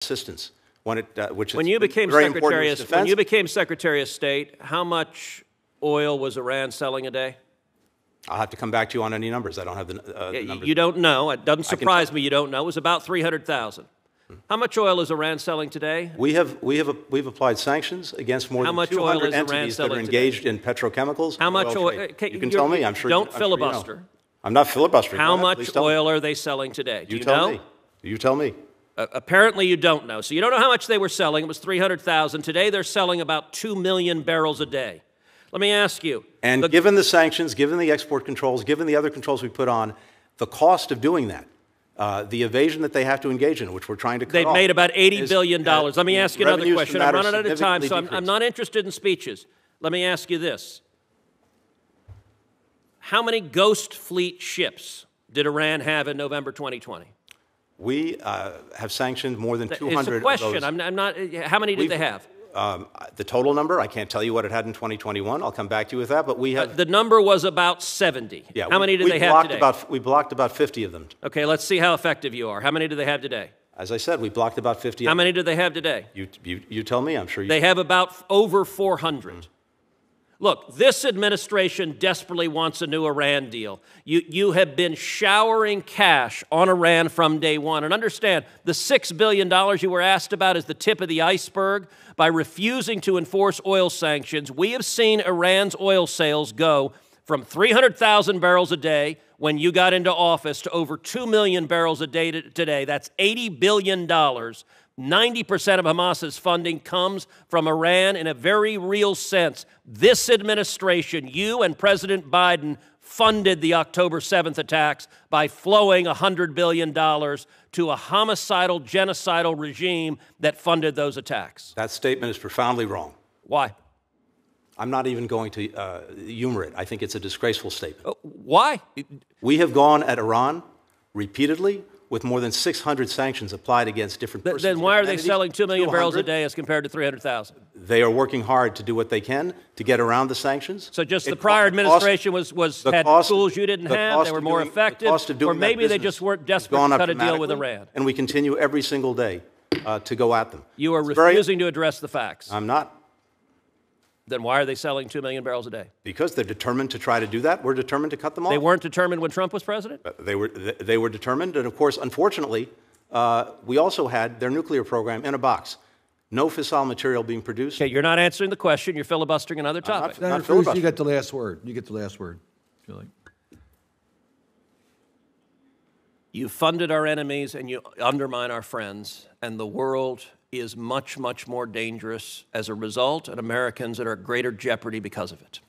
assistance. When you became Secretary of State, how much oil was Iran selling a day? I'll have to come back to you on any numbers. I don't have the numbers. You don't know. It doesn't surprise me you don't know. It was about 300,000. How much oil is Iran selling today? We've applied sanctions against more than 200 entities that are engaged in petrochemicals. How much oil? You can tell me. I'm sure. Don't filibuster. You know. I'm not filibustering. How much oil are they selling today? Do you know? You tell me. Apparently you don't know. So you don't know how much they were selling. It was 300,000. Today they're selling about 2 million barrels a day. Let me ask you. And given the sanctions, given the export controls, given the other controls we put on, the cost of doing that, the evasion that they have to engage in, which we're trying to cut off. They've made about $80 billion. Let me ask you another question. I'm running out of time, so I'm not interested in speeches. Let me ask you this. How many Ghost Fleet ships did Iran have in November 2020? We have sanctioned more than 200 of those. It's a question. I'm not. How many did they have? The total number, I can't tell you what it had in 2021. I'll come back to you with that. But we have. The number was about 70. Yeah, how many did they have today? We blocked about 50 of them. Okay, let's see how effective you are. How many do they have today? As I said, we blocked about 50. How many do they have today? You tell me. I'm sure you. They have about over 400. Look, this administration desperately wants a new Iran deal. You have been showering cash on Iran from day one. And understand, the $6 billion you were asked about is the tip of the iceberg. By refusing to enforce oil sanctions, we have seen Iran's oil sales go from 300,000 barrels a day when you got into office to over 2 million barrels a day today. That's $80 billion. 90% of Hamas's funding comes from Iran in a very real sense. This administration, you and President Biden, funded the October 7th attacks by flowing $100 billion to a homicidal, genocidal regime that funded those attacks. That statement is profoundly wrong. Why? I'm not even going to humor it. I think it's a disgraceful statement. Why? We have gone at Iran repeatedly with more than 600 sanctions applied against different persons. Then why are they selling 2 million barrels a day as compared to 300,000? They are working hard to do what they can to get around the sanctions. So just the prior administration had tools you didn't have, they were more effective, or maybe they just weren't desperate to cut a deal with Iran. And we continue every single day to go at them. You are refusing to address the facts. I'm not. Then why are they selling 2 million barrels a day? Because they're determined to try to do that. We're determined to cut them off. They weren't determined when Trump was president? They were determined. And, of course, unfortunately, we also had their nuclear program in a box. No fissile material being produced. Okay, you're not answering the question. You're filibustering another topic. Senator Cruz, you get the last word. You get the last word, if you like. You funded our enemies and you undermine our friends, and the world is much, much more dangerous as a result, and Americans are at greater jeopardy because of it.